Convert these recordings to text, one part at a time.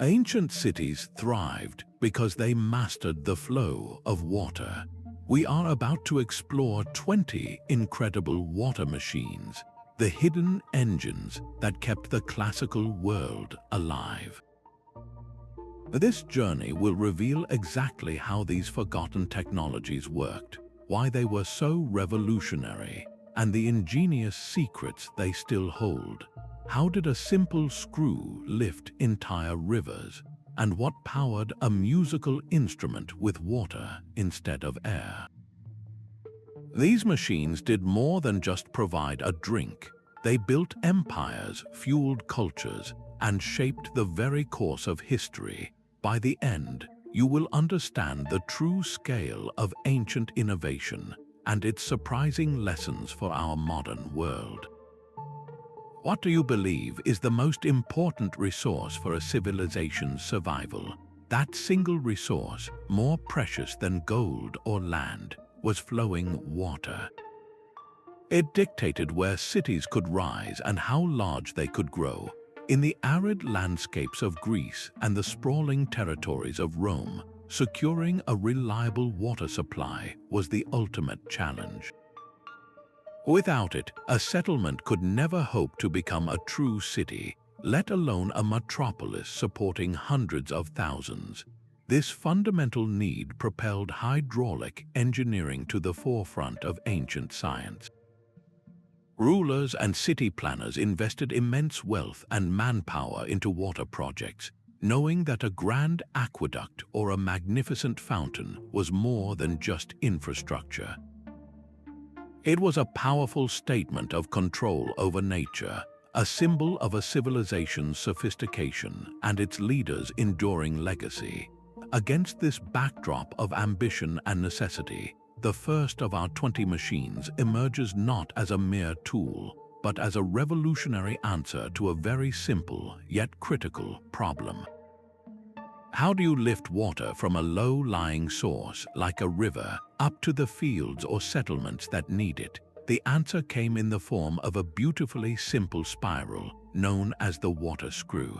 Ancient cities thrived because they mastered the flow of water. We are about to explore 20 incredible water machines, the hidden engines that kept the classical world alive. This journey will reveal exactly how these forgotten technologies worked, why they were so revolutionary, and the ingenious secrets they still hold. How did a simple screw lift entire rivers? And what powered a musical instrument with water instead of air? These machines did more than just provide a drink. They built empires, fueled cultures, and shaped the very course of history. By the end, you will understand the true scale of ancient innovation and its surprising lessons for our modern world. What do you believe is the most important resource for a civilization's survival? That single resource, more precious than gold or land, was flowing water. It dictated where cities could rise and how large they could grow. In the arid landscapes of Greece and the sprawling territories of Rome, securing a reliable water supply was the ultimate challenge. Without it, a settlement could never hope to become a true city, let alone a metropolis supporting hundreds of thousands. This fundamental need propelled hydraulic engineering to the forefront of ancient science. Rulers and city planners invested immense wealth and manpower into water projects, knowing that a grand aqueduct or a magnificent fountain was more than just infrastructure. It was a powerful statement of control over nature, a symbol of a civilization's sophistication and its leaders' enduring legacy. Against this backdrop of ambition and necessity, the first of our 20 machines emerges not as a mere tool, but as a revolutionary answer to a very simple yet critical problem. How do you lift water from a low-lying source, like a river, up to the fields or settlements that need it? The answer came in the form of a beautifully simple spiral, known as the water screw.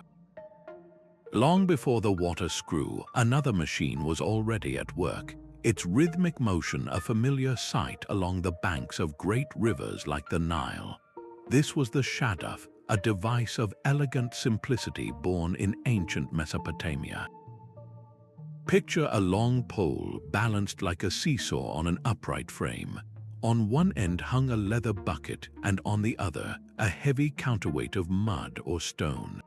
Long before the water screw, another machine was already at work, its rhythmic motion a familiar sight along the banks of great rivers like the Nile. This was the Shaduf, a device of elegant simplicity born in ancient Mesopotamia. Picture a long pole balanced like a seesaw on an upright frame. On one end hung a leather bucket and on the other, a heavy counterweight of mud or stone.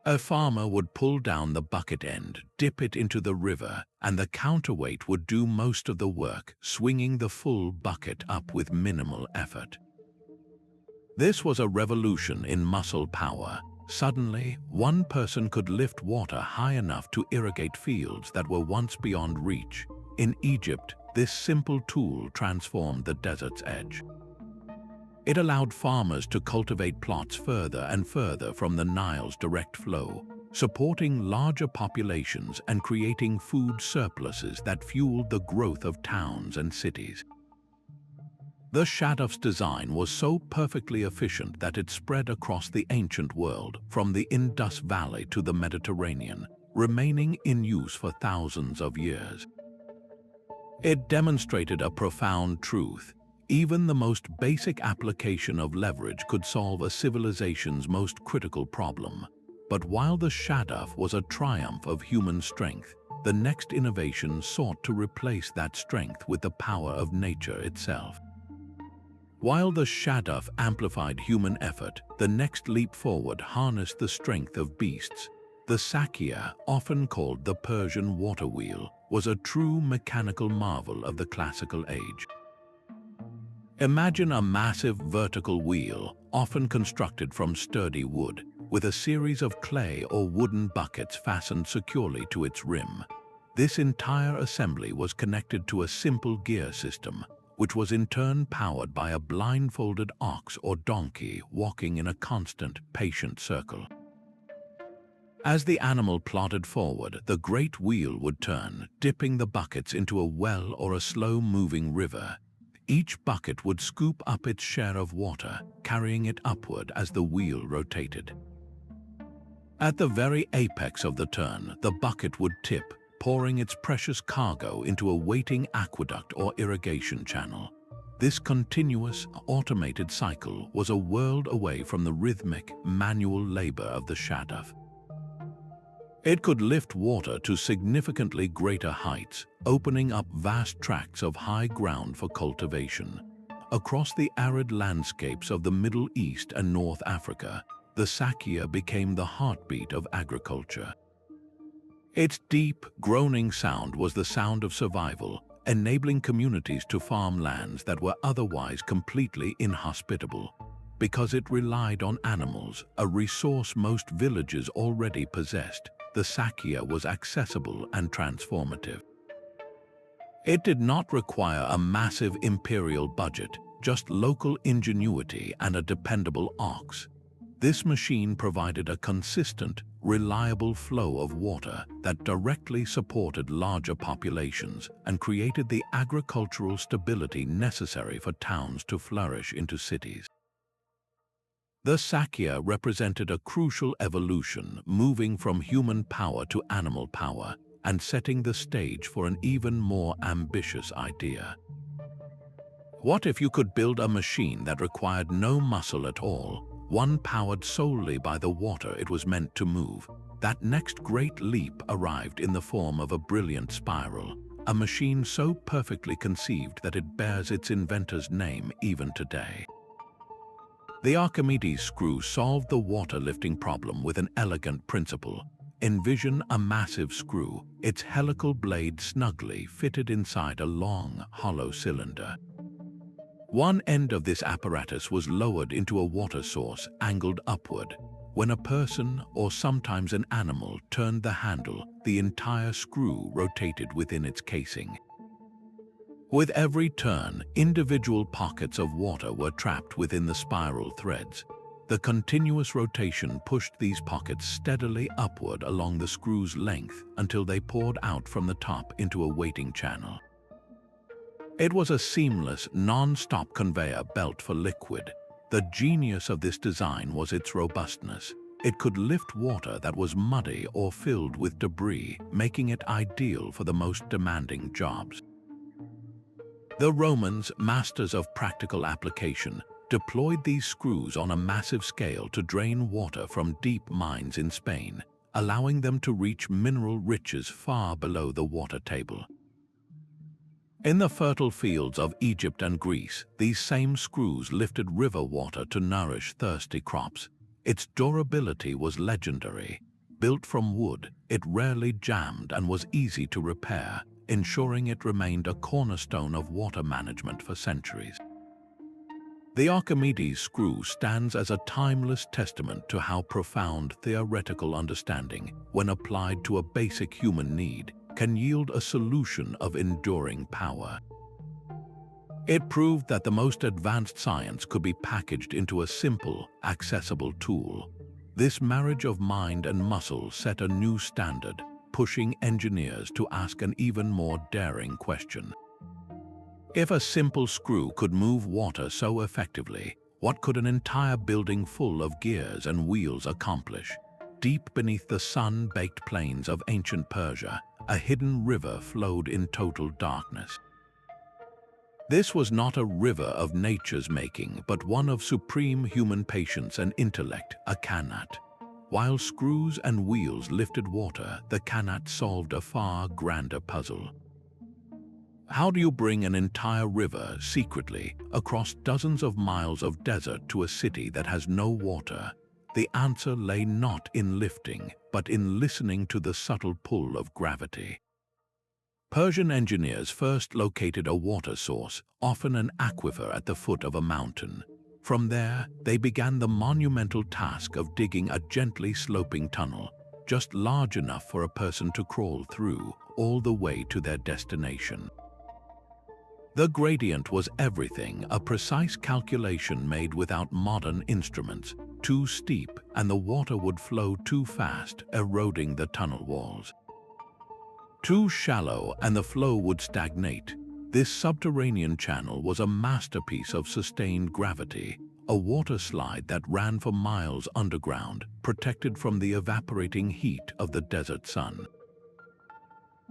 A farmer would pull down the bucket end, dip it into the river, and the counterweight would do most of the work, swinging the full bucket up with minimal effort. This was a revolution in muscle power. Suddenly, one person could lift water high enough to irrigate fields that were once beyond reach. In Egypt, this simple tool transformed the desert's edge. It allowed farmers to cultivate plots further and further from the Nile's direct flow, supporting larger populations and creating food surpluses that fueled the growth of towns and cities. The Shaduf's design was so perfectly efficient that it spread across the ancient world, from the Indus Valley to the Mediterranean, remaining in use for thousands of years. It demonstrated a profound truth. Even the most basic application of leverage could solve a civilization's most critical problem. But while the Shaduf was a triumph of human strength, the next innovation sought to replace that strength with the power of nature itself. While the Shaduf amplified human effort, the next leap forward harnessed the strength of beasts. The Sakia, often called the Persian Waterwheel, was a true mechanical marvel of the classical age. Imagine a massive vertical wheel, often constructed from sturdy wood, with a series of clay or wooden buckets fastened securely to its rim. This entire assembly was connected to a simple gear system, which was in turn powered by a blindfolded ox or donkey walking in a constant, patient circle. As the animal plodded forward, the great wheel would turn, dipping the buckets into a well or a slow-moving river. Each bucket would scoop up its share of water, carrying it upward as the wheel rotated. At the very apex of the turn, the bucket would tip, pouring its precious cargo into a waiting aqueduct or irrigation channel. This continuous, automated cycle was a world away from the rhythmic, manual labor of the Shaduf. It could lift water to significantly greater heights, opening up vast tracts of high ground for cultivation. Across the arid landscapes of the Middle East and North Africa, the Sakia became the heartbeat of agriculture. Its deep, groaning sound was the sound of survival, enabling communities to farm lands that were otherwise completely inhospitable. Because it relied on animals, a resource most villages already possessed, the Sakia was accessible and transformative. It did not require a massive imperial budget, just local ingenuity and a dependable ox. This machine provided a consistent, reliable flow of water that directly supported larger populations and created the agricultural stability necessary for towns to flourish into cities. The Sakia represented a crucial evolution, moving from human power to animal power and setting the stage for an even more ambitious idea. What if you could build a machine that required no muscle at all, one powered solely by the water it was meant to move? That next great leap arrived in the form of a brilliant spiral, a machine so perfectly conceived that it bears its inventor's name even today. The Archimedes screw solved the water lifting problem with an elegant principle. Envision a massive screw, its helical blade snugly fitted inside a long, hollow cylinder. One end of this apparatus was lowered into a water source angled upward. When a person, or sometimes an animal, turned the handle, the entire screw rotated within its casing. With every turn, individual pockets of water were trapped within the spiral threads. The continuous rotation pushed these pockets steadily upward along the screw's length until they poured out from the top into a waiting channel. It was a seamless, non-stop conveyor belt for liquid. The genius of this design was its robustness. It could lift water that was muddy or filled with debris, making it ideal for the most demanding jobs. The Romans, masters of practical application, deployed these screws on a massive scale to drain water from deep mines in Spain, allowing them to reach mineral riches far below the water table. In the fertile fields of Egypt and Greece, these same screws lifted river water to nourish thirsty crops. Its durability was legendary. Built from wood, it rarely jammed and was easy to repair, ensuring it remained a cornerstone of water management for centuries. The Archimedes screw stands as a timeless testament to how profound theoretical understanding, when applied to a basic human need, can yield a solution of enduring power. It proved that the most advanced science could be packaged into a simple, accessible tool. This marriage of mind and muscle set a new standard, pushing engineers to ask an even more daring question. If a simple screw could move water so effectively, what could an entire building full of gears and wheels accomplish? Deep beneath the sun-baked plains of ancient Persia, a hidden river flowed in total darkness. This was not a river of nature's making, but one of supreme human patience and intellect, a Qanat. While screws and wheels lifted water, the Qanat solved a far grander puzzle. How do you bring an entire river secretly across dozens of miles of desert to a city that has no water? The answer lay not in lifting, but in listening to the subtle pull of gravity. Persian engineers first located a water source, often an aquifer at the foot of a mountain. From there, they began the monumental task of digging a gently sloping tunnel, just large enough for a person to crawl through, all the way to their destination. The gradient was everything, a precise calculation made without modern instruments. Too steep, and the water would flow too fast, eroding the tunnel walls. Too shallow, and the flow would stagnate. This subterranean channel was a masterpiece of sustained gravity, a water slide that ran for miles underground, protected from the evaporating heat of the desert sun.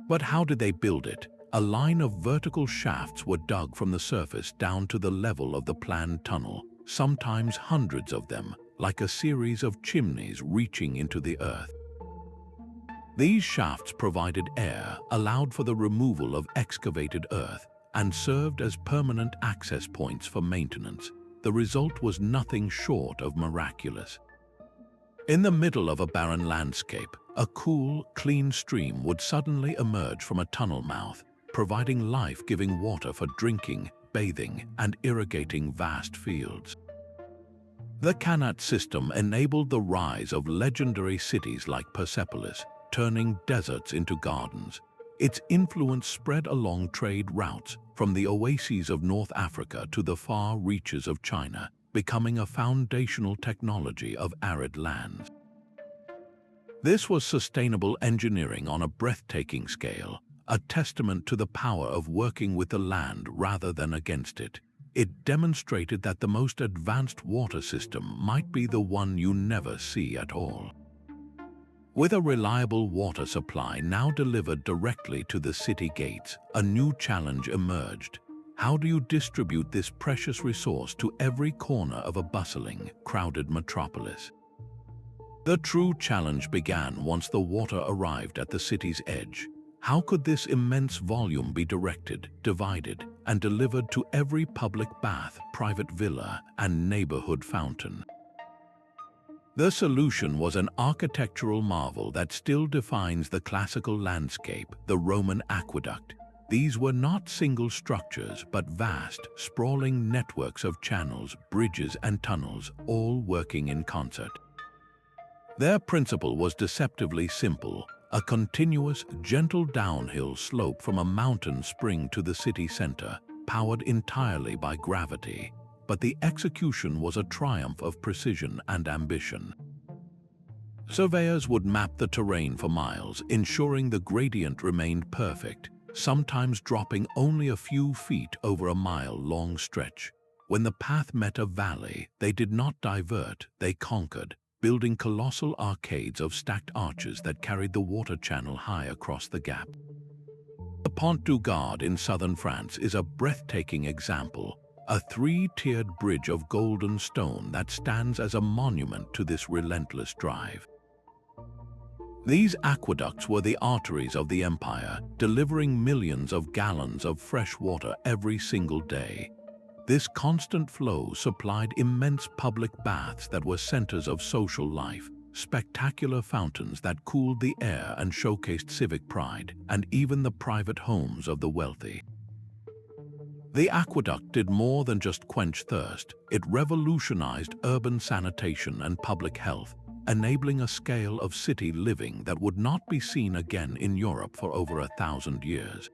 But how did they build it? A line of vertical shafts were dug from the surface down to the level of the planned tunnel, sometimes hundreds of them, like a series of chimneys reaching into the earth. These shafts provided air, allowed for the removal of excavated earth, and served as permanent access points for maintenance. The result was nothing short of miraculous. In the middle of a barren landscape, a cool, clean stream would suddenly emerge from a tunnel mouth, providing life-giving water for drinking, bathing, and irrigating vast fields. The Qanat system enabled the rise of legendary cities like Persepolis, turning deserts into gardens. Its influence spread along trade routes, from the oases of North Africa to the far reaches of China, becoming a foundational technology of arid lands. This was sustainable engineering on a breathtaking scale, a testament to the power of working with the land rather than against it. It demonstrated that the most advanced water system might be the one you never see at all. With a reliable water supply now delivered directly to the city gates, a new challenge emerged. How do you distribute this precious resource to every corner of a bustling, crowded metropolis? The true challenge began once the water arrived at the city's edge. How could this immense volume be directed, divided, and delivered to every public bath, private villa, and neighborhood fountain? The solution was an architectural marvel that still defines the classical landscape, the Roman aqueduct. These were not single structures, but vast, sprawling networks of channels, bridges, and tunnels, all working in concert. Their principle was deceptively simple: a continuous, gentle downhill slope from a mountain spring to the city center, powered entirely by gravity. But the execution was a triumph of precision and ambition. Surveyors would map the terrain for miles, ensuring the gradient remained perfect, sometimes dropping only a few feet over a mile-long stretch. When the path met a valley, they did not divert, they conquered, building colossal arcades of stacked arches that carried the water channel high across the gap. The Pont du Gard in southern France is a breathtaking example, a three-tiered bridge of golden stone that stands as a monument to this relentless drive. These aqueducts were the arteries of the empire, delivering millions of gallons of fresh water every single day. This constant flow supplied immense public baths that were centers of social life, spectacular fountains that cooled the air and showcased civic pride, and even the private homes of the wealthy. The aqueduct did more than just quench thirst. It revolutionized urban sanitation and public health, enabling a scale of city living that would not be seen again in Europe for over 1,000 years.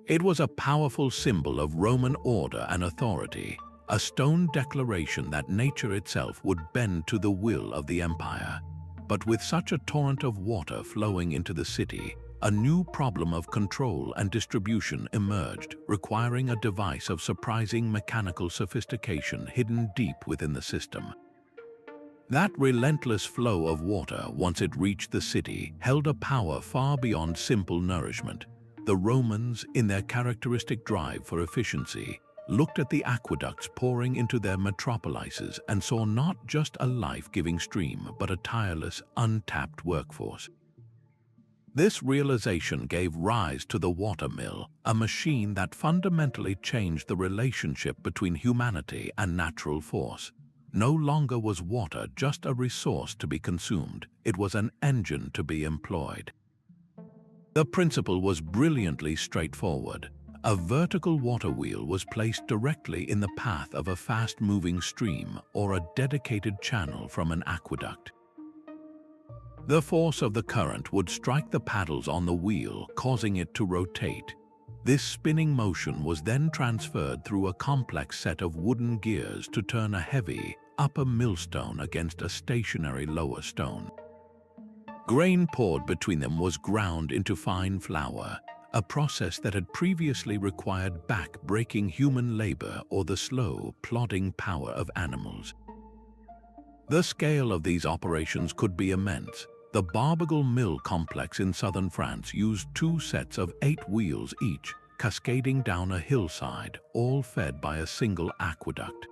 It was a powerful symbol of Roman order and authority, a stone declaration that nature itself would bend to the will of the empire. But with such a torrent of water flowing into the city, a new problem of control and distribution emerged, requiring a device of surprising mechanical sophistication hidden deep within the system. That relentless flow of water, once it reached the city, held a power far beyond simple nourishment. The Romans, in their characteristic drive for efficiency, looked at the aqueducts pouring into their metropolises and saw not just a life-giving stream, but a tireless, untapped workforce. This realization gave rise to the water mill, a machine that fundamentally changed the relationship between humanity and natural force. No longer was water just a resource to be consumed, it was an engine to be employed. The principle was brilliantly straightforward. A vertical water wheel was placed directly in the path of a fast-moving stream or a dedicated channel from an aqueduct. The force of the current would strike the paddles on the wheel, causing it to rotate. This spinning motion was then transferred through a complex set of wooden gears to turn a heavy, upper millstone against a stationary lower stone. Grain poured between them was ground into fine flour, a process that had previously required back-breaking human labor or the slow, plodding power of animals. The scale of these operations could be immense. The Barbegal mill complex in southern France used 2 sets of 8 wheels each, cascading down a hillside, all fed by a single aqueduct.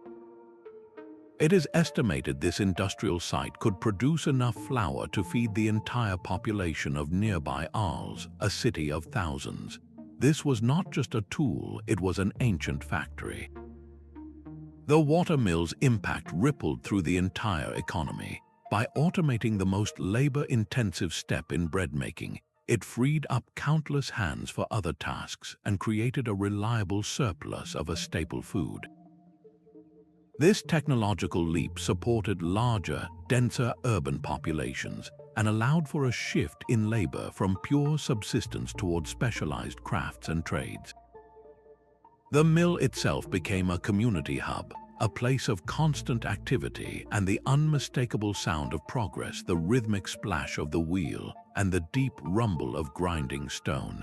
It is estimated this industrial site could produce enough flour to feed the entire population of nearby Arles, a city of thousands. This was not just a tool, it was an ancient factory. The watermill's impact rippled through the entire economy. By automating the most labor-intensive step in bread making, it freed up countless hands for other tasks and created a reliable surplus of a staple food. This technological leap supported larger, denser urban populations and allowed for a shift in labor from pure subsistence toward specialized crafts and trades. The mill itself became a community hub, a place of constant activity and the unmistakable sound of progress, the rhythmic splash of the wheel and the deep rumble of grinding stone.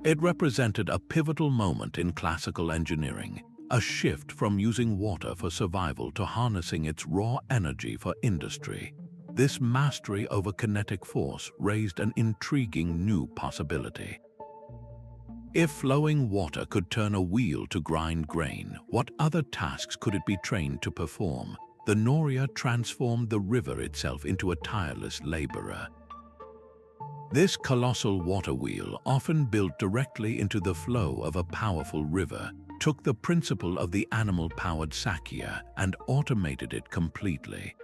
It represented a pivotal moment in classical engineering, a shift from using water for survival to harnessing its raw energy for industry. This mastery over kinetic force raised an intriguing new possibility. If flowing water could turn a wheel to grind grain, what other tasks could it be trained to perform? The Noria transformed the river itself into a tireless laborer. This colossal water wheel, often built directly into the flow of a powerful river, took the principle of the animal-powered Sakia and automated it completely.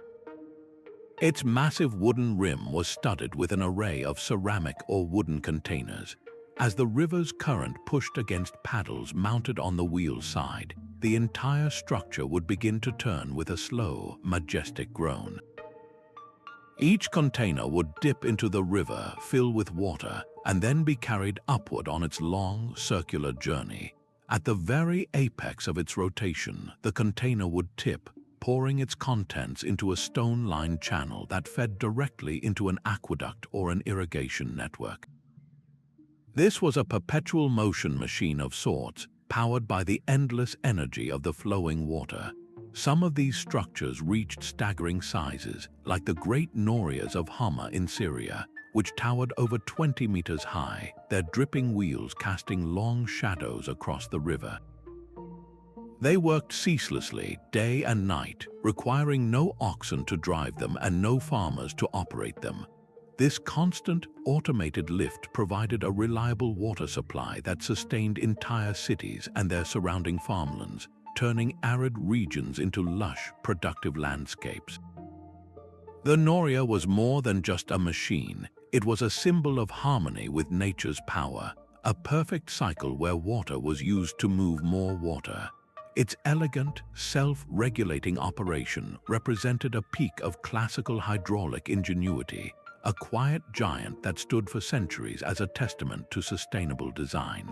Its massive wooden rim was studded with an array of ceramic or wooden containers. As the river's current pushed against paddles mounted on the wheel's side, the entire structure would begin to turn with a slow, majestic groan. Each container would dip into the river, fill with water, and then be carried upward on its long, circular journey. At the very apex of its rotation, the container would tip, pouring its contents into a stone-lined channel that fed directly into an aqueduct or an irrigation network. This was a perpetual motion machine of sorts, powered by the endless energy of the flowing water. Some of these structures reached staggering sizes, like the Great Norias of Hama in Syria, which towered over 20 meters high, their dripping wheels casting long shadows across the river. They worked ceaselessly, day and night, requiring no oxen to drive them and no farmers to operate them. This constant, automated lift provided a reliable water supply that sustained entire cities and their surrounding farmlands, turning arid regions into lush, productive landscapes. The Noria was more than just a machine. It was a symbol of harmony with nature's power, a perfect cycle where water was used to move more water. Its elegant, self-regulating operation represented a peak of classical hydraulic ingenuity, a quiet giant that stood for centuries as a testament to sustainable design.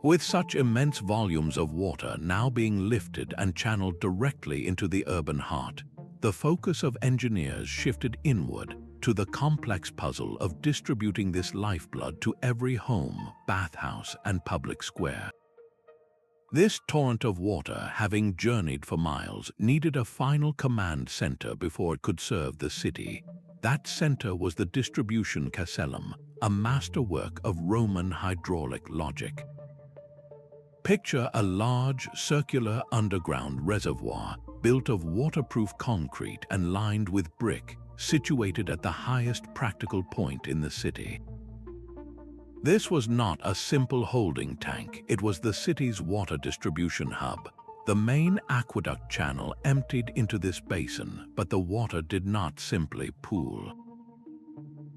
With such immense volumes of water now being lifted and channeled directly into the urban heart, the focus of engineers shifted inward to the complex puzzle of distributing this lifeblood to every home, bathhouse, and public square. This torrent of water, having journeyed for miles, needed a final command center before it could serve the city. That center was the distribution Castellum, a masterwork of Roman hydraulic logic. Picture a large, circular underground reservoir built of waterproof concrete and lined with brick, situated at the highest practical point in the city. This was not a simple holding tank, it was the city's water distribution hub. The main aqueduct channel emptied into this basin, but the water did not simply pool.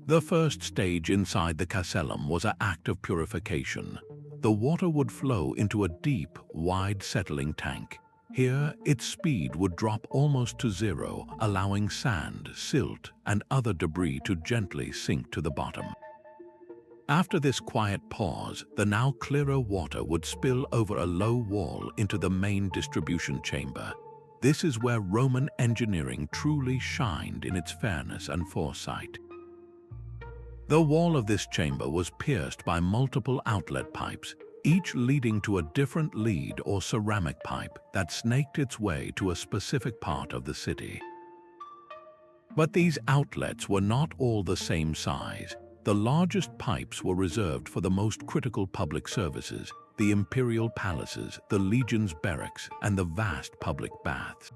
The first stage inside the Castellum was an act of purification. The water would flow into a deep, wide settling tank. Here, its speed would drop almost to zero, allowing sand, silt, and other debris to gently sink to the bottom. After this quiet pause, the now clearer water would spill over a low wall into the main distribution chamber. This is where Roman engineering truly shined in its fairness and foresight. The wall of this chamber was pierced by multiple outlet pipes, each leading to a different lead or ceramic pipe that snaked its way to a specific part of the city. But these outlets were not all the same size. The largest pipes were reserved for the most critical public services, the imperial palaces, the legion's barracks, and the vast public baths.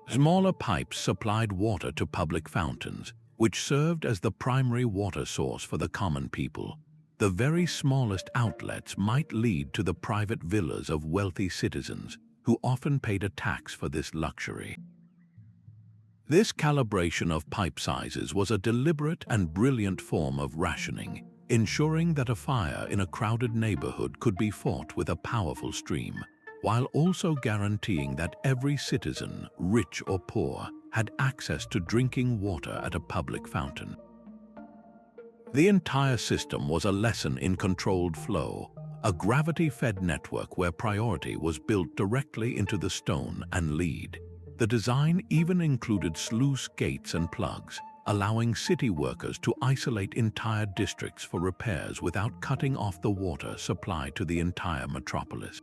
Smaller pipes supplied water to public fountains, which served as the primary water source for the common people. The very smallest outlets might lead to the private villas of wealthy citizens, who often paid a tax for this luxury. This calibration of pipe sizes was a deliberate and brilliant form of rationing, ensuring that a fire in a crowded neighborhood could be fought with a powerful stream, while also guaranteeing that every citizen, rich or poor, had access to drinking water at a public fountain. The entire system was a lesson in controlled flow, a gravity-fed network where priority was built directly into the stone and lead. The design even included sluice gates and plugs, allowing city workers to isolate entire districts for repairs without cutting off the water supply to the entire metropolis.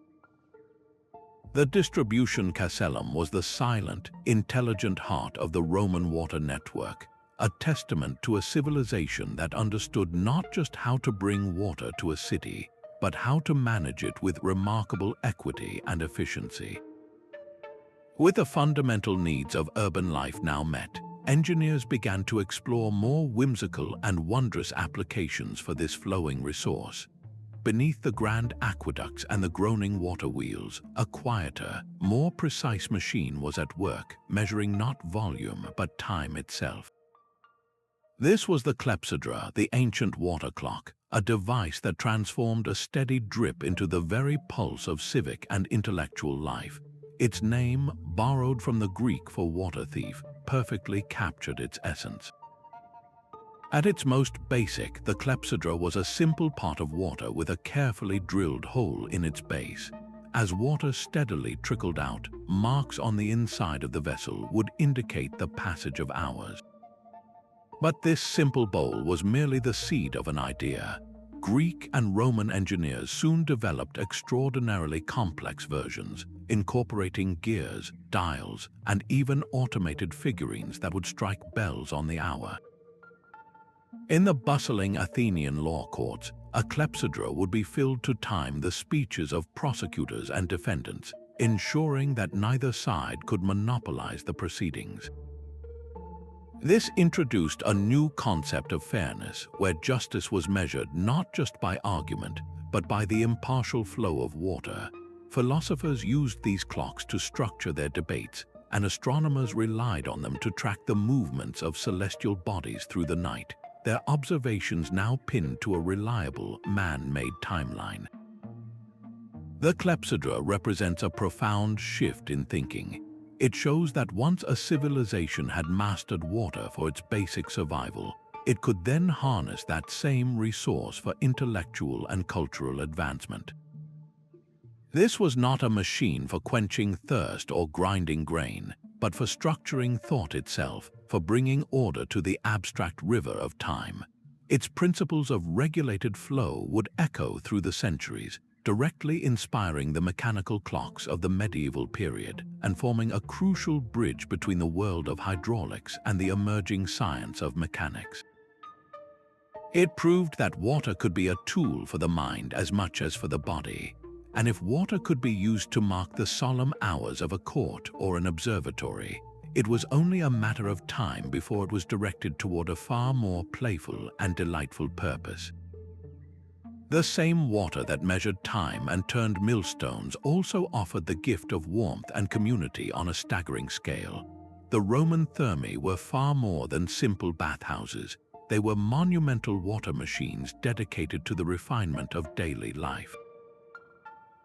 The distribution Castellum was the silent, intelligent heart of the Roman water network, a testament to a civilization that understood not just how to bring water to a city, but how to manage it with remarkable equity and efficiency. With the fundamental needs of urban life now met, engineers began to explore more whimsical and wondrous applications for this flowing resource. Beneath the grand aqueducts and the groaning water wheels, a quieter, more precise machine was at work, measuring not volume but time itself. This was the clepsydra, the ancient water clock, a device that transformed a steady drip into the very pulse of civic and intellectual life. Its name, borrowed from the Greek for water thief, perfectly captured its essence. At its most basic, the clepsydra was a simple pot of water with a carefully drilled hole in its base. As water steadily trickled out, marks on the inside of the vessel would indicate the passage of hours. But this simple bowl was merely the seed of an idea. Greek and Roman engineers soon developed extraordinarily complex versions, incorporating gears, dials, and even automated figurines that would strike bells on the hour. In the bustling Athenian law courts, a clepsydra would be filled to time the speeches of prosecutors and defendants, ensuring that neither side could monopolize the proceedings. This introduced a new concept of fairness, where justice was measured not just by argument, but by the impartial flow of water. Philosophers used these clocks to structure their debates, and astronomers relied on them to track the movements of celestial bodies through the night, their observations now pinned to a reliable, man-made timeline. The clepsydra represents a profound shift in thinking. It shows that once a civilization had mastered water for its basic survival, it could then harness that same resource for intellectual and cultural advancement. This was not a machine for quenching thirst or grinding grain, but for structuring thought itself, for bringing order to the abstract river of time. Its principles of regulated flow would echo through the centuries, directly inspiring the mechanical clocks of the medieval period and forming a crucial bridge between the world of hydraulics and the emerging science of mechanics. It proved that water could be a tool for the mind as much as for the body, and if water could be used to mark the solemn hours of a court or an observatory, it was only a matter of time before it was directed toward a far more playful and delightful purpose. The same water that measured time and turned millstones also offered the gift of warmth and community on a staggering scale. The Roman Thermae were far more than simple bathhouses. They were monumental water machines dedicated to the refinement of daily life.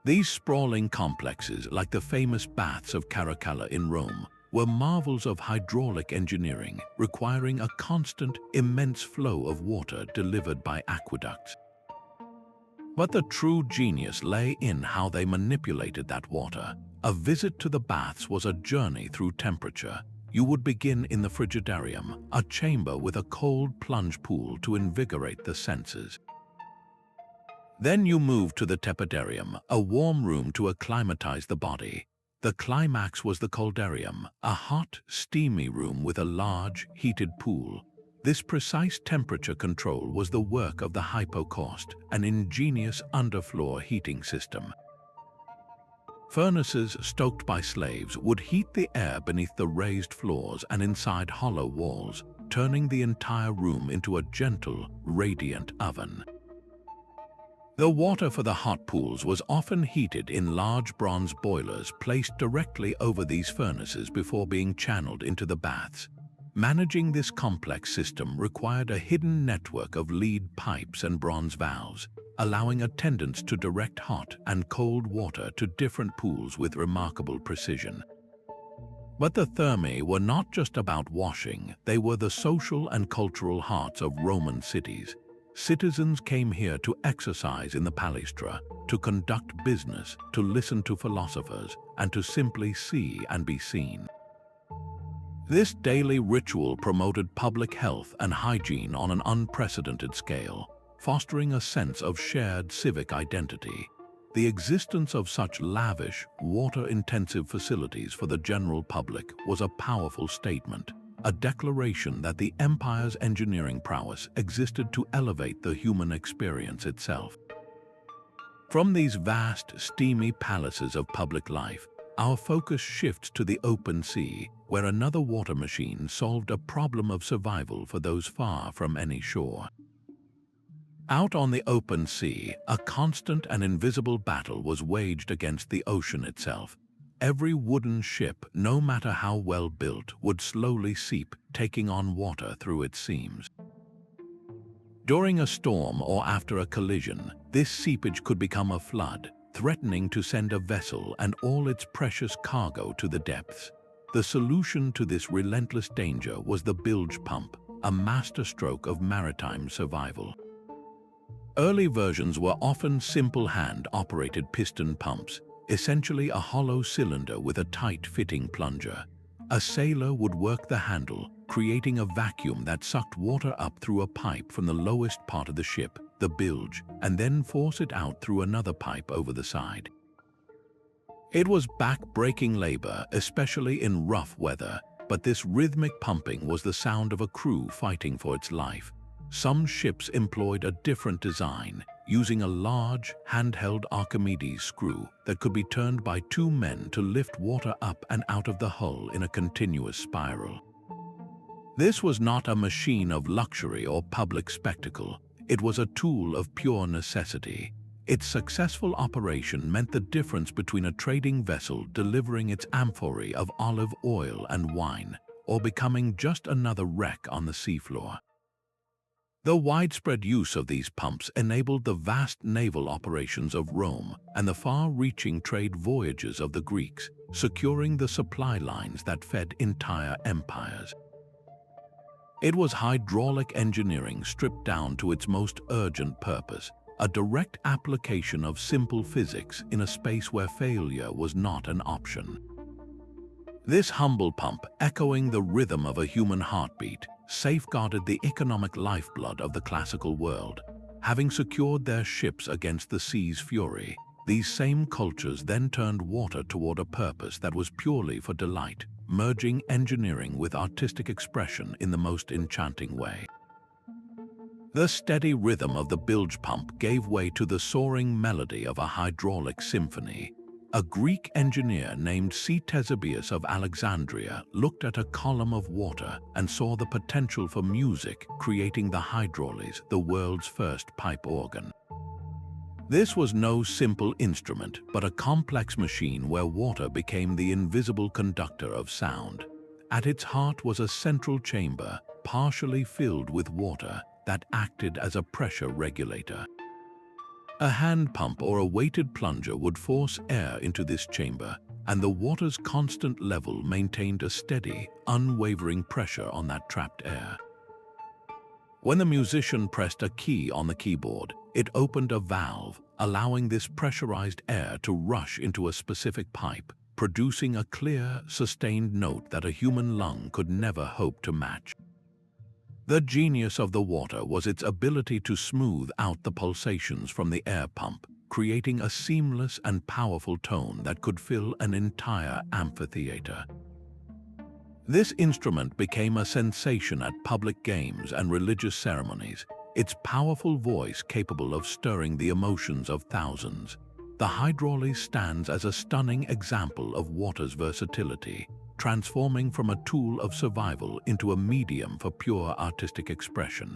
These sprawling complexes, like the famous baths of Caracalla in Rome, were marvels of hydraulic engineering, requiring a constant, immense flow of water delivered by aqueducts. But the true genius lay in how they manipulated that water. A visit to the baths was a journey through temperature, You would begin in the frigidarium, a chamber with a cold plunge pool to invigorate the senses. Then you move to the tepidarium, a warm room to acclimatize the body. The climax was the coldarium, a hot, steamy room with a large, heated pool. This precise temperature control was the work of the hypocaust, an ingenious underfloor heating system. Furnaces stoked by slaves would heat the air beneath the raised floors and inside hollow walls, turning the entire room into a gentle, radiant oven. The water for the hot pools was often heated in large bronze boilers placed directly over these furnaces before being channeled into the baths. Managing this complex system required a hidden network of lead pipes and bronze valves, allowing attendants to direct hot and cold water to different pools with remarkable precision. But the Thermae were not just about washing, they were the social and cultural hearts of Roman cities. Citizens came here to exercise in the palaestra, to conduct business, to listen to philosophers, and to simply see and be seen. This daily ritual promoted public health and hygiene on an unprecedented scale, fostering a sense of shared civic identity. The existence of such lavish, water-intensive facilities for the general public was a powerful statement, a declaration that the empire's engineering prowess existed to elevate the human experience itself. From these vast, steamy palaces of public life, our focus shifts to the open sea, where another water machine solved a problem of survival for those far from any shore. Out on the open sea, a constant and invisible battle was waged against the ocean itself. Every wooden ship, no matter how well built, would slowly seep, taking on water through its seams. During a storm or after a collision, this seepage could become a flood, threatening to send a vessel and all its precious cargo to the depths. The solution to this relentless danger was the bilge pump, a masterstroke of maritime survival. Early versions were often simple hand-operated piston pumps, essentially a hollow cylinder with a tight-fitting plunger. A sailor would work the handle, creating a vacuum that sucked water up through a pipe from the lowest part of the ship, the bilge, and then force it out through another pipe over the side. It was back-breaking labor, especially in rough weather, but this rhythmic pumping was the sound of a crew fighting for its life. Some ships employed a different design, using a large, handheld Archimedes screw that could be turned by two men to lift water up and out of the hull in a continuous spiral. This was not a machine of luxury or public spectacle. It was a tool of pure necessity. Its successful operation meant the difference between a trading vessel delivering its amphorae of olive oil and wine, or becoming just another wreck on the seafloor. The widespread use of these pumps enabled the vast naval operations of Rome and the far-reaching trade voyages of the Greeks, securing the supply lines that fed entire empires. It was hydraulic engineering stripped down to its most urgent purpose, a direct application of simple physics in a space where failure was not an option. This humble pump, echoing the rhythm of a human heartbeat, safeguarded the economic lifeblood of the classical world. Having secured their ships against the sea's fury, these same cultures then turned water toward a purpose that was purely for delight, merging engineering with artistic expression in the most enchanting way. The steady rhythm of the bilge pump gave way to the soaring melody of a hydraulic symphony. A Greek engineer named Ctesibius of Alexandria looked at a column of water and saw the potential for music, creating the Hydraulis, the world's first pipe organ. This was no simple instrument, but a complex machine where water became the invisible conductor of sound. At its heart was a central chamber, partially filled with water, that acted as a pressure regulator. A hand pump or a weighted plunger would force air into this chamber, and the water's constant level maintained a steady, unwavering pressure on that trapped air. When the musician pressed a key on the keyboard, it opened a valve, allowing this pressurized air to rush into a specific pipe, producing a clear, sustained note that a human lung could never hope to match. The genius of the water was its ability to smooth out the pulsations from the air pump, creating a seamless and powerful tone that could fill an entire amphitheater. This instrument became a sensation at public games and religious ceremonies, its powerful voice capable of stirring the emotions of thousands. The Hydraulis stands as a stunning example of water's versatility, transforming from a tool of survival into a medium for pure artistic expression.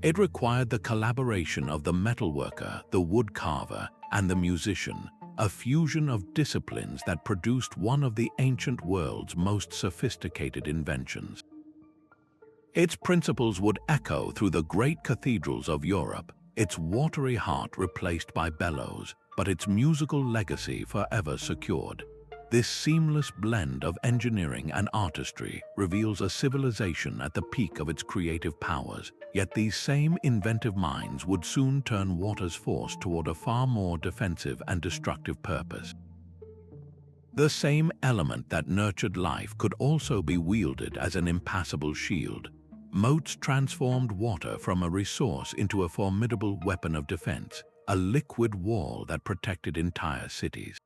It required the collaboration of the metalworker, the wood carver, and the musician, a fusion of disciplines that produced one of the ancient world's most sophisticated inventions. Its principles would echo through the great cathedrals of Europe, its watery heart replaced by bellows, but its musical legacy forever secured. This seamless blend of engineering and artistry reveals a civilization at the peak of its creative powers, yet these same inventive minds would soon turn water's force toward a far more defensive and destructive purpose. The same element that nurtured life could also be wielded as an impassable shield. Moats transformed water from a resource into a formidable weapon of defense, a liquid wall that protected entire cities.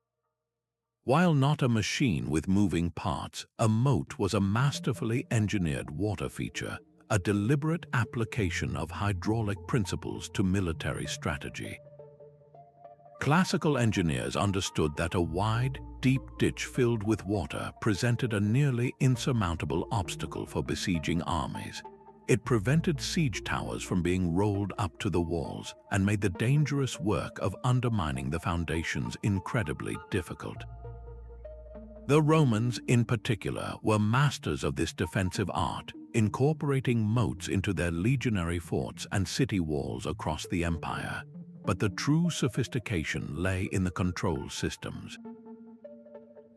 While not a machine with moving parts, a moat was a masterfully engineered water feature, a deliberate application of hydraulic principles to military strategy. Classical engineers understood that a wide, deep ditch filled with water presented a nearly insurmountable obstacle for besieging armies. It prevented siege towers from being rolled up to the walls and made the dangerous work of undermining the foundations incredibly difficult. The Romans, in particular, were masters of this defensive art, incorporating moats into their legionary forts and city walls across the empire. But the true sophistication lay in the control systems.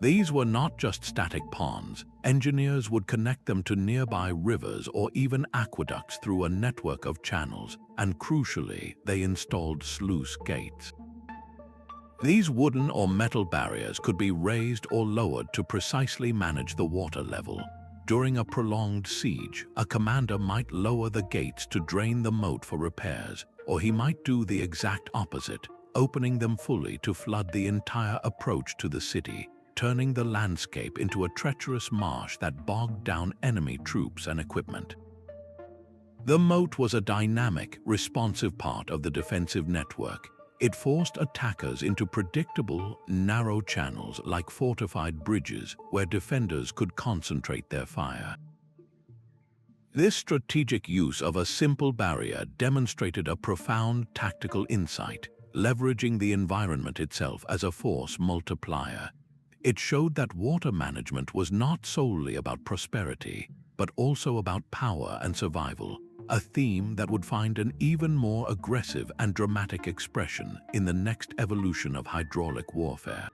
These were not just static ponds. Engineers would connect them to nearby rivers or even aqueducts through a network of channels, and crucially, they installed sluice gates. These wooden or metal barriers could be raised or lowered to precisely manage the water level. During a prolonged siege, a commander might lower the gates to drain the moat for repairs, or he might do the exact opposite, opening them fully to flood the entire approach to the city, turning the landscape into a treacherous marsh that bogged down enemy troops and equipment. The moat was a dynamic, responsive part of the defensive network. It forced attackers into predictable, narrow channels like fortified bridges where defenders could concentrate their fire. This strategic use of a simple barrier demonstrated a profound tactical insight, leveraging the environment itself as a force multiplier. It showed that water management was not solely about prosperity, but also about power and survival, a theme that would find an even more aggressive and dramatic expression in the next evolution of hydraulic warfare.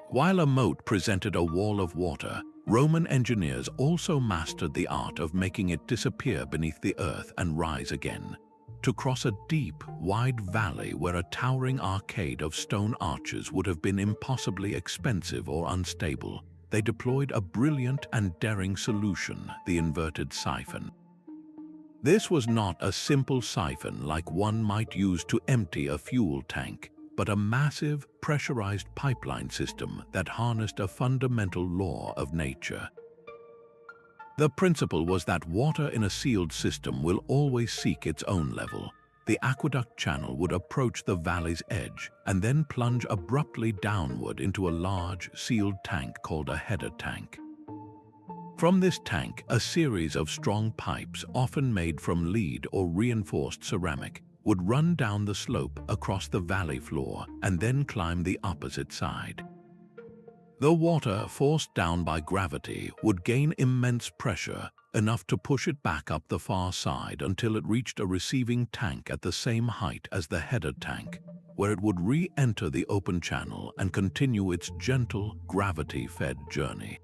While a moat presented a wall of water, Roman engineers also mastered the art of making it disappear beneath the earth and rise again. To cross a deep, wide valley where a towering arcade of stone arches would have been impossibly expensive or unstable, they deployed a brilliant and daring solution, the inverted siphon. This was not a simple siphon like one might use to empty a fuel tank, but a massive, pressurized pipeline system that harnessed a fundamental law of nature. The principle was that water in a sealed system will always seek its own level. The aqueduct channel would approach the valley's edge and then plunge abruptly downward into a large, sealed tank called a header tank. From this tank, a series of strong pipes, often made from lead or reinforced ceramic, would run down the slope across the valley floor and then climb the opposite side. The water, forced down by gravity, would gain immense pressure, enough to push it back up the far side until it reached a receiving tank at the same height as the header tank, where it would re-enter the open channel and continue its gentle, gravity-fed journey.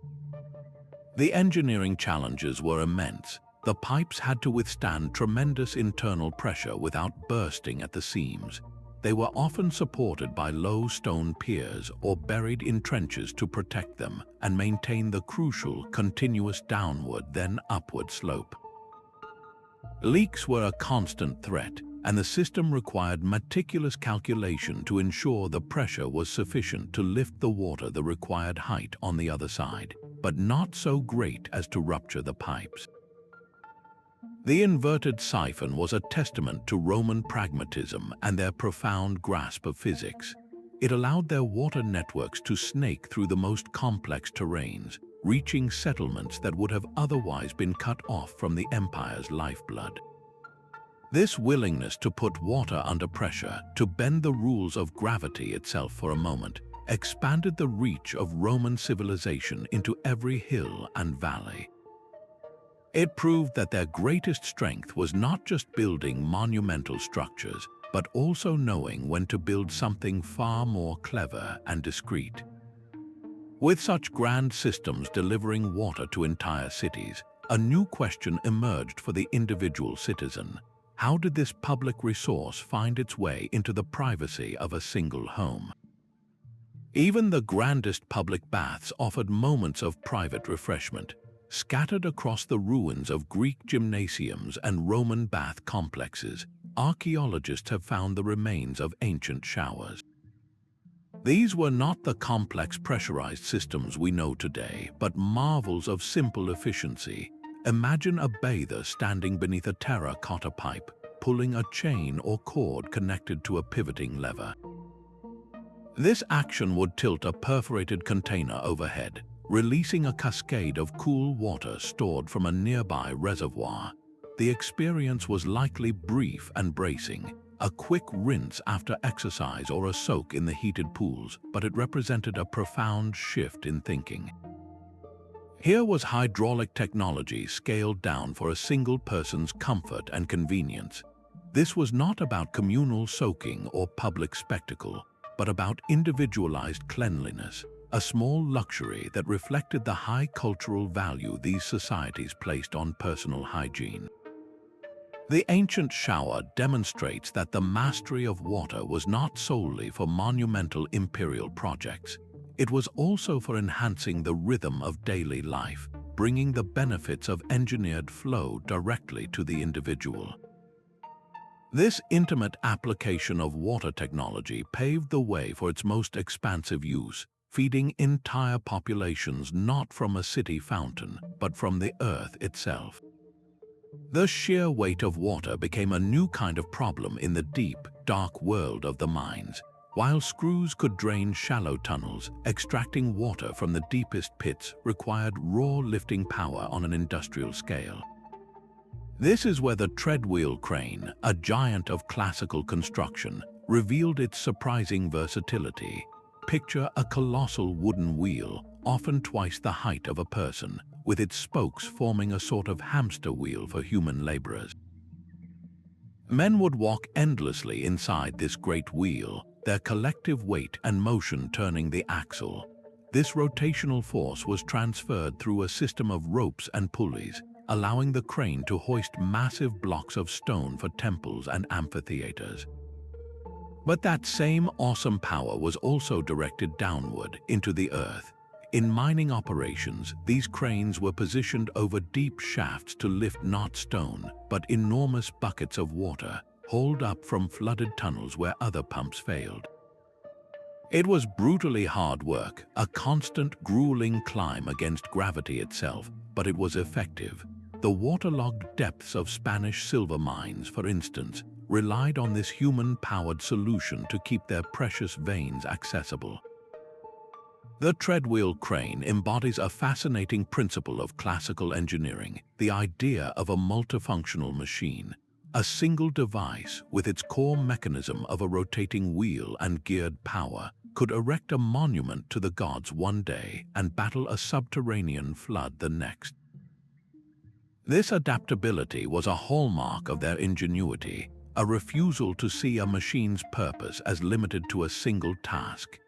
The engineering challenges were immense. The pipes had to withstand tremendous internal pressure without bursting at the seams. They were often supported by low stone piers or buried in trenches to protect them and maintain the crucial continuous downward then upward slope. Leaks were a constant threat, and the system required meticulous calculation to ensure the pressure was sufficient to lift the water the required height on the other side, but not so great as to rupture the pipes. The inverted siphon was a testament to Roman pragmatism and their profound grasp of physics. It allowed their water networks to snake through the most complex terrains, reaching settlements that would have otherwise been cut off from the empire's lifeblood. This willingness to put water under pressure, to bend the rules of gravity itself for a moment, expanded the reach of Roman civilization into every hill and valley. It proved that their greatest strength was not just building monumental structures, but also knowing when to build something far more clever and discreet. With such grand systems delivering water to entire cities, a new question emerged for the individual citizen. How did this public resource find its way into the privacy of a single home? Even the grandest public baths offered moments of private refreshment. Scattered across the ruins of Greek gymnasiums and Roman bath complexes, archaeologists have found the remains of ancient showers. These were not the complex pressurized systems we know today, but marvels of simple efficiency. Imagine a bather standing beneath a terracotta pipe, pulling a chain or cord connected to a pivoting lever. This action would tilt a perforated container overhead, releasing a cascade of cool water stored from a nearby reservoir. The experience was likely brief and bracing, a quick rinse after exercise or a soak in the heated pools, but it represented a profound shift in thinking. Here was hydraulic technology scaled down for a single person's comfort and convenience. This was not about communal soaking or public spectacle, but about individualized cleanliness, a small luxury that reflected the high cultural value these societies placed on personal hygiene. The ancient shower demonstrates that the mastery of water was not solely for monumental imperial projects. It was also for enhancing the rhythm of daily life, bringing the benefits of engineered flow directly to the individual. This intimate application of water technology paved the way for its most expansive use, feeding entire populations not from a city fountain, but from the earth itself. The sheer weight of water became a new kind of problem in the deep, dark world of the mines. While screws could drain shallow tunnels, extracting water from the deepest pits required raw lifting power on an industrial scale. This is where the Treadwheel crane, a giant of classical construction, revealed its surprising versatility. Picture a colossal wooden wheel, often twice the height of a person, with its spokes forming a sort of hamster wheel for human laborers. Men would walk endlessly inside this great wheel, their collective weight and motion turning the axle. This rotational force was transferred through a system of ropes and pulleys, allowing the crane to hoist massive blocks of stone for temples and amphitheaters. But that same awesome power was also directed downward into the earth. In mining operations, these cranes were positioned over deep shafts to lift not stone, but enormous buckets of water, hauled up from flooded tunnels where other pumps failed. It was brutally hard work, a constant, grueling climb against gravity itself, but it was effective. The waterlogged depths of Spanish silver mines, for instance, relied on this human-powered solution to keep their precious veins accessible. The Treadwheel crane embodies a fascinating principle of classical engineering, the idea of a multifunctional machine. A single device, with its core mechanism of a rotating wheel and geared power, could erect a monument to the gods one day and battle a subterranean flood the next. This adaptability was a hallmark of their ingenuity, a refusal to see a machine's purpose as limited to a single task.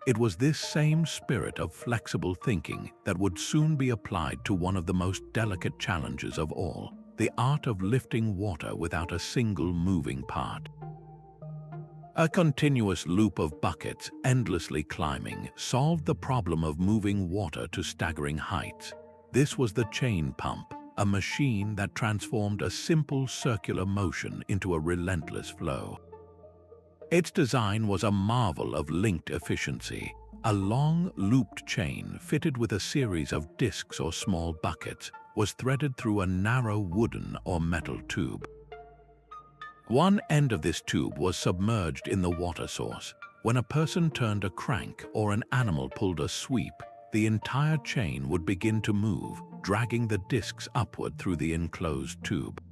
It was this same spirit of flexible thinking that would soon be applied to one of the most delicate challenges of all, the art of lifting water without a single moving part. A continuous loop of buckets, endlessly climbing, solved the problem of moving water to staggering heights. This was the chain pump, a machine that transformed a simple circular motion into a relentless flow. Its design was a marvel of linked efficiency. A long, looped chain fitted with a series of discs or small buckets was threaded through a narrow wooden or metal tube. One end of this tube was submerged in the water source. When a person turned a crank or an animal pulled a sweep, the entire chain would begin to move, dragging the discs upward through the enclosed tube.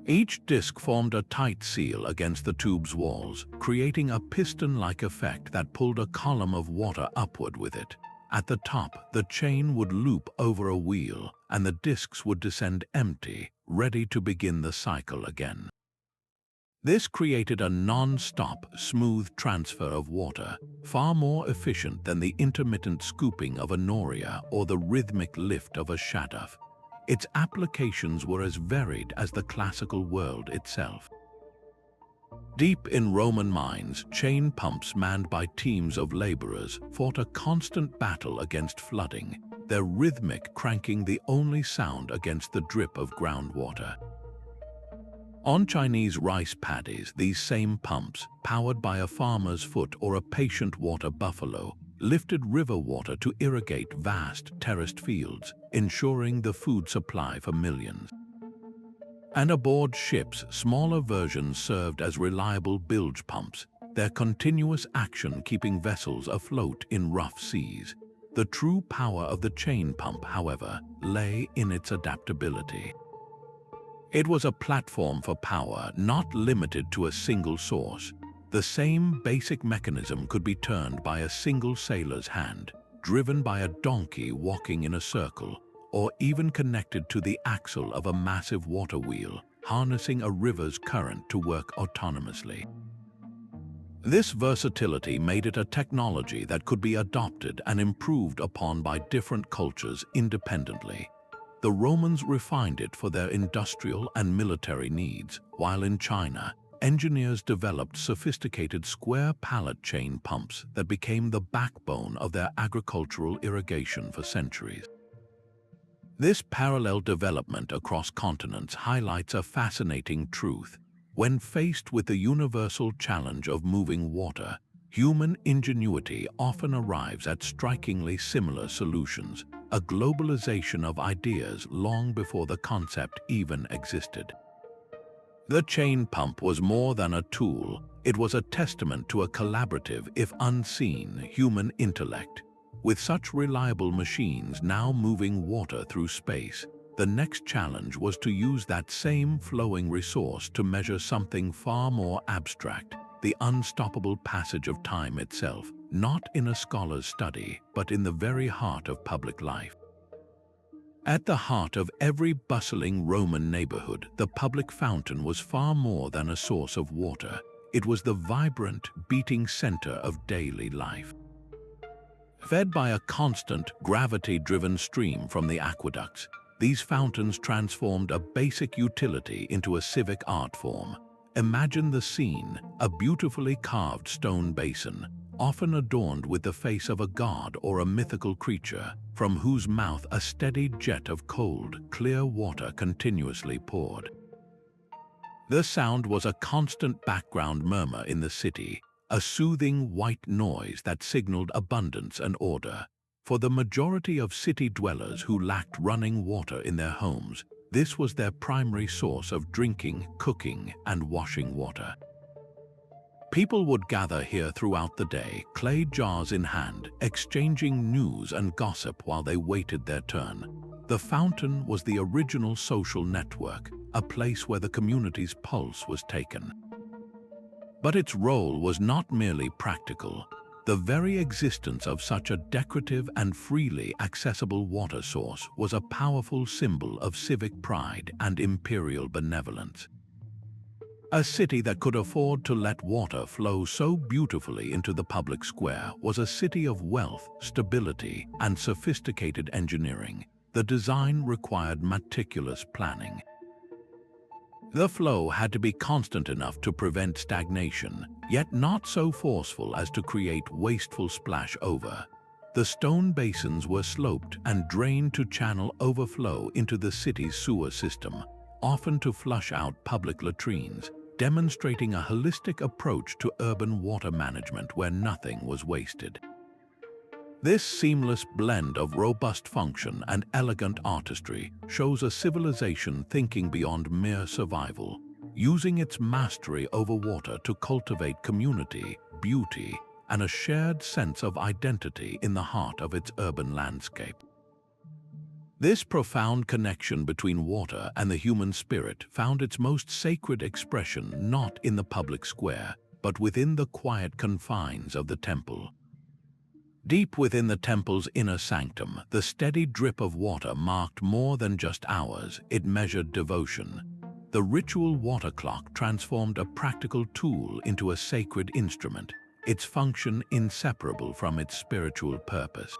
Each disc formed a tight seal against the tube's walls, creating a piston-like effect that pulled a column of water upward with it. At the top, the chain would loop over a wheel, and the discs would descend empty, ready to begin the cycle again. This created a non-stop, smooth transfer of water, far more efficient than the intermittent scooping of a Noria or the rhythmic lift of a Shaduf. Its applications were as varied as the classical world itself. Deep in Roman mines, chain pumps manned by teams of laborers fought a constant battle against flooding, their rhythmic cranking the only sound against the drip of groundwater. On Chinese rice paddies, these same pumps, powered by a farmer's foot or a patient water buffalo, lifted river water to irrigate vast terraced fields, ensuring the food supply for millions. And aboard ships, smaller versions served as reliable bilge pumps, their continuous action keeping vessels afloat in rough seas. The true power of the chain pump, however, lay in its adaptability. It was a platform for power not limited to a single source. The same basic mechanism could be turned by a single sailor's hand, driven by a donkey walking in a circle, or even connected to the axle of a massive water wheel, harnessing a river's current to work autonomously. This versatility made it a technology that could be adopted and improved upon by different cultures independently. The Romans refined it for their industrial and military needs, while in China, engineers developed sophisticated square pallet chain pumps that became the backbone of their agricultural irrigation for centuries. This parallel development across continents highlights a fascinating truth. When faced with the universal challenge of moving water, human ingenuity often arrives at strikingly similar solutions, a globalization of ideas long before the concept even existed. The chain pump was more than a tool. It was a testament to a collaborative, if unseen, human intellect. With such reliable machines now moving water through space, the next challenge was to use that same flowing resource to measure something far more abstract, the unstoppable passage of time itself, not in a scholar's study, but in the very heart of public life. At the heart of every bustling Roman neighborhood, the public fountain was far more than a source of water. It was the vibrant, beating center of daily life. Fed by a constant, gravity-driven stream from the aqueducts, these fountains transformed a basic utility into a civic art form. Imagine the scene: a beautifully carved stone basin, often adorned with the face of a god or a mythical creature, from whose mouth a steady jet of cold, clear water continuously poured. The sound was a constant background murmur in the city, a soothing white noise that signaled abundance and order. For the majority of city dwellers who lacked running water in their homes, this was their primary source of drinking, cooking, and washing water. People would gather here throughout the day, clay jars in hand, exchanging news and gossip while they waited their turn. The fountain was the original social network, a place where the community's pulse was taken. But its role was not merely practical. The very existence of such a decorative and freely accessible water source was a powerful symbol of civic pride and imperial benevolence. A city that could afford to let water flow so beautifully into the public square was a city of wealth, stability, and sophisticated engineering. The design required meticulous planning. The flow had to be constant enough to prevent stagnation, yet not so forceful as to create wasteful splash over. The stone basins were sloped and drained to channel overflow into the city's sewer system, often to flush out public latrines, demonstrating a holistic approach to urban water management where nothing was wasted. This seamless blend of robust function and elegant artistry shows a civilization thinking beyond mere survival, using its mastery over water to cultivate community, beauty, and a shared sense of identity in the heart of its urban landscape. This profound connection between water and the human spirit found its most sacred expression not in the public square, but within the quiet confines of the temple. Deep within the temple's inner sanctum, the steady drip of water marked more than just hours, it measured devotion. The ritual water clock transformed a practical tool into a sacred instrument, its function inseparable from its spiritual purpose.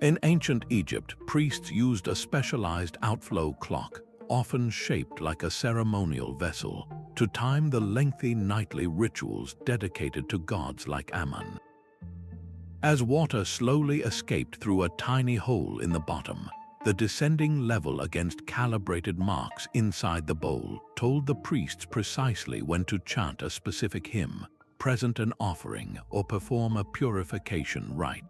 In ancient Egypt, priests used a specialized outflow clock, often shaped like a ceremonial vessel, to time the lengthy nightly rituals dedicated to gods like Ammon. As water slowly escaped through a tiny hole in the bottom, the descending level against calibrated marks inside the bowl told the priests precisely when to chant a specific hymn, present an offering, or perform a purification rite.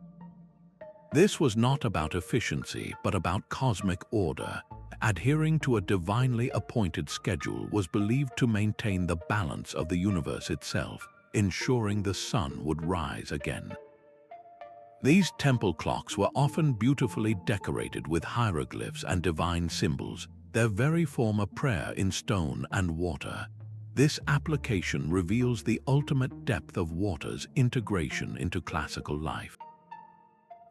This was not about efficiency, but about cosmic order. Adhering to a divinely appointed schedule was believed to maintain the balance of the universe itself, ensuring the sun would rise again. These temple clocks were often beautifully decorated with hieroglyphs and divine symbols, their very form a prayer in stone and water. This application reveals the ultimate depth of water's integration into classical life.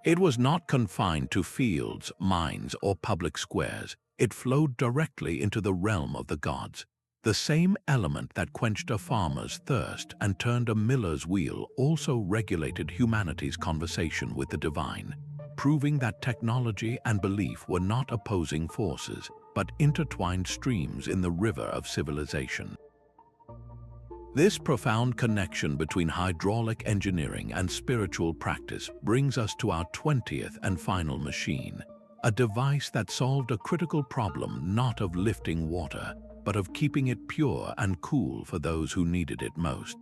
It was not confined to fields, mines, or public squares. It flowed directly into the realm of the gods. The same element that quenched a farmer's thirst and turned a miller's wheel also regulated humanity's conversation with the divine, proving that technology and belief were not opposing forces, but intertwined streams in the river of civilization. This profound connection between hydraulic engineering and spiritual practice brings us to our 20th and final machine, a device that solved a critical problem not of lifting water, but of keeping it pure and cool for those who needed it most.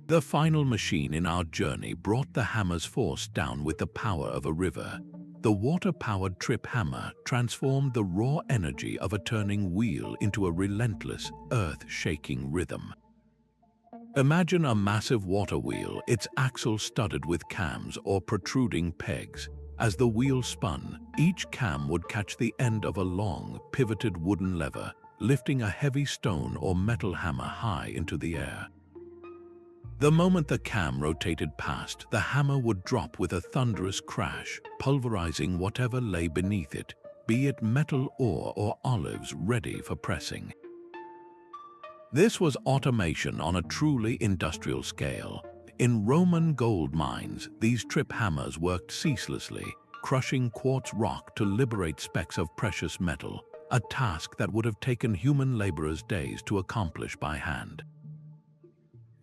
The final machine in our journey brought the hammer's force down with the power of a river. The water-powered trip hammer transformed the raw energy of a turning wheel into a relentless, earth-shaking rhythm. Imagine a massive water wheel, its axle studded with cams or protruding pegs. As the wheel spun, each cam would catch the end of a long, pivoted wooden lever, lifting a heavy stone or metal hammer high into the air. The moment the cam rotated past, the hammer would drop with a thunderous crash, pulverizing whatever lay beneath it, be it metal ore or olives ready for pressing. This was automation on a truly industrial scale. In Roman gold mines, these trip hammers worked ceaselessly, crushing quartz rock to liberate specks of precious metal, a task that would have taken human laborers days to accomplish by hand.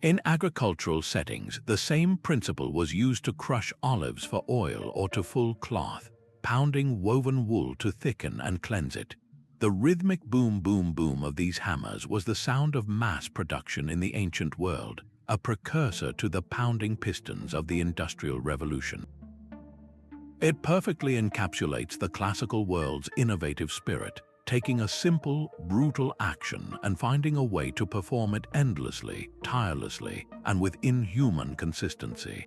In agricultural settings, the same principle was used to crush olives for oil or to full cloth, pounding woven wool to thicken and cleanse it. The rhythmic boom boom boom of these hammers was the sound of mass production in the ancient world, a precursor to the pounding pistons of the Industrial Revolution. It perfectly encapsulates the classical world's innovative spirit, taking a simple, brutal action and finding a way to perform it endlessly, tirelessly, and with inhuman consistency.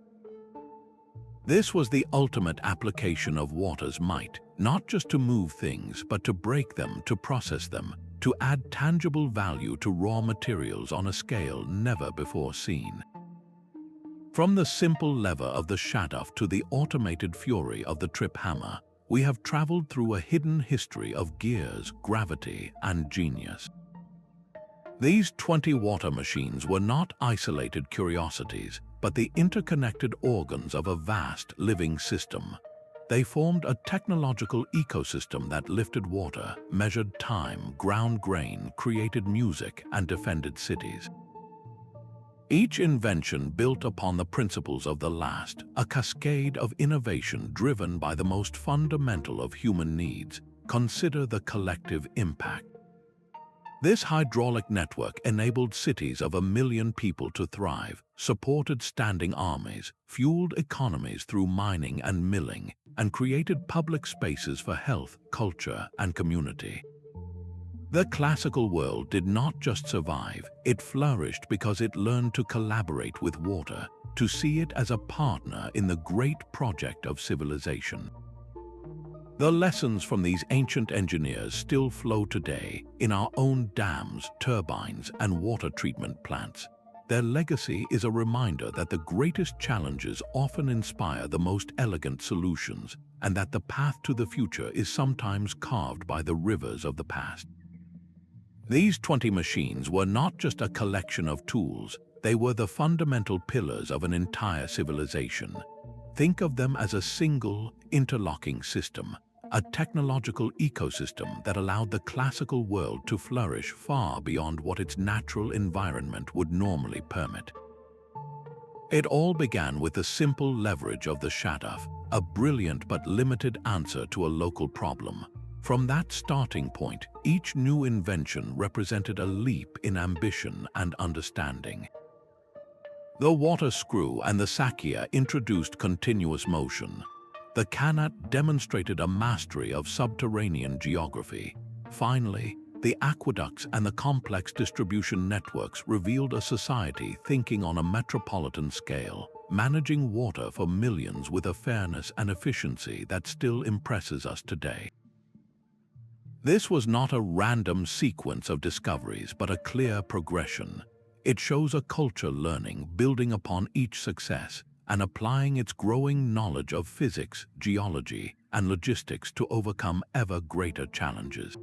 This was the ultimate application of water's might, not just to move things, but to break them, to process them, to add tangible value to raw materials on a scale never before seen. From the simple lever of the Shaduf to the automated fury of the trip hammer, we have traveled through a hidden history of gears, gravity, and genius. These 20 water machines were not isolated curiosities, but the interconnected organs of a vast living system. They formed a technological ecosystem that lifted water, measured time, ground grain, created music, and defended cities. Each invention built upon the principles of the last, a cascade of innovation driven by the most fundamental of human needs. Consider the collective impact. This hydraulic network enabled cities of 1 million people to thrive, supported standing armies, fueled economies through mining and milling, and created public spaces for health, culture, and community. The classical world did not just survive, it flourished because it learned to collaborate with water, to see it as a partner in the great project of civilization. The lessons from these ancient engineers still flow today in our own dams, turbines, and water treatment plants. Their legacy is a reminder that the greatest challenges often inspire the most elegant solutions, and that the path to the future is sometimes carved by the rivers of the past. These 20 machines were not just a collection of tools, they were the fundamental pillars of an entire civilization. Think of them as a single, interlocking system, a technological ecosystem that allowed the classical world to flourish far beyond what its natural environment would normally permit. It all began with the simple leverage of the Shaduf, a brilliant but limited answer to a local problem. From that starting point, each new invention represented a leap in ambition and understanding. The water screw and the Sakia introduced continuous motion. The Qanat demonstrated a mastery of subterranean geography. Finally, the aqueducts and the complex distribution networks revealed a society thinking on a metropolitan scale, managing water for millions with a fairness and efficiency that still impresses us today. This was not a random sequence of discoveries, but a clear progression. It shows a culture learning, building upon each success, and applying its growing knowledge of physics, geology, and logistics to overcome ever greater challenges.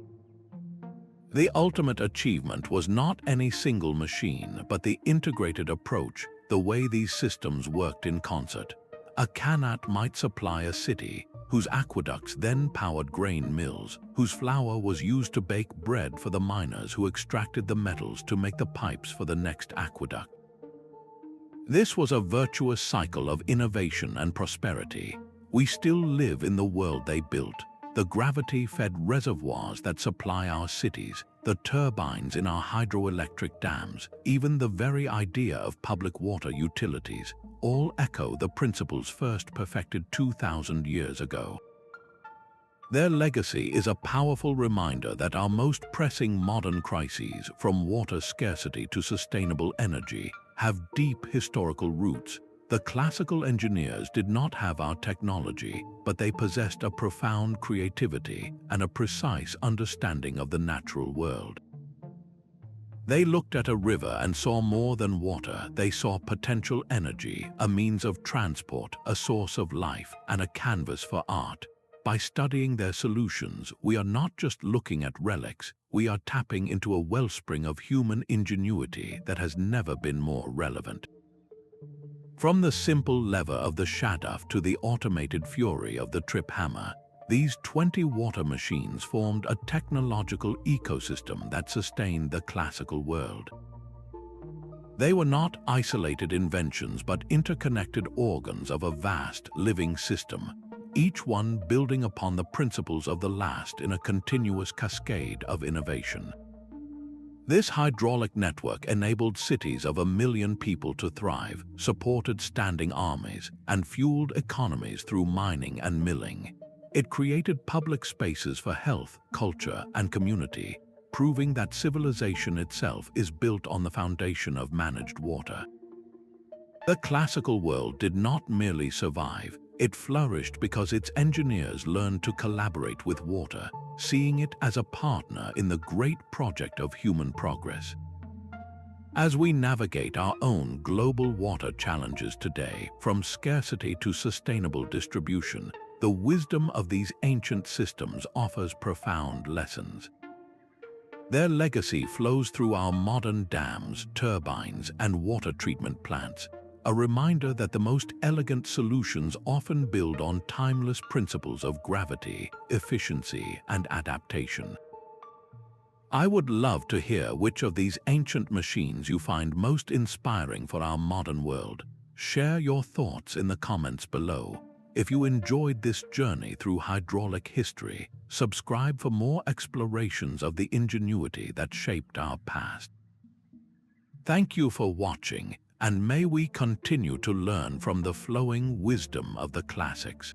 The ultimate achievement was not any single machine, but the integrated approach, the way these systems worked in concert. A Qanat might supply a city, whose aqueducts then powered grain mills, whose flour was used to bake bread for the miners who extracted the metals to make the pipes for the next aqueduct. This was a virtuous cycle of innovation and prosperity. We still live in the world they built, the gravity-fed reservoirs that supply our cities, the turbines in our hydroelectric dams, even the very idea of public water utilities, all echo the principles first perfected 2,000 years ago. Their legacy is a powerful reminder that our most pressing modern crises, from water scarcity to sustainable energy, have deep historical roots. The classical engineers did not have our technology, but they possessed a profound creativity and a precise understanding of the natural world. They looked at a river and saw more than water. They saw potential energy, a means of transport, a source of life, and a canvas for art. By studying their solutions, we are not just looking at relics, we are tapping into a wellspring of human ingenuity that has never been more relevant. From the simple lever of the Shaduf to the automated fury of the trip hammer, these 20 water machines formed a technological ecosystem that sustained the classical world. They were not isolated inventions but interconnected organs of a vast, living system, each one building upon the principles of the last in a continuous cascade of innovation. This hydraulic network enabled cities of 1 million people to thrive, supported standing armies, and fueled economies through mining and milling. It created public spaces for health, culture, and community, proving that civilization itself is built on the foundation of managed water. The classical world did not merely survive, it flourished because its engineers learned to collaborate with water, seeing it as a partner in the great project of human progress. As we navigate our own global water challenges today, from scarcity to sustainable distribution, the wisdom of these ancient systems offers profound lessons. Their legacy flows through our modern dams, turbines, and water treatment plants, a reminder that the most elegant solutions often build on timeless principles of gravity, efficiency, and adaptation. I would love to hear which of these ancient machines you find most inspiring for our modern world. Share your thoughts in the comments below. If you enjoyed this journey through hydraulic history, subscribe for more explorations of the ingenuity that shaped our past. Thank you for watching, and may we continue to learn from the flowing wisdom of the classics.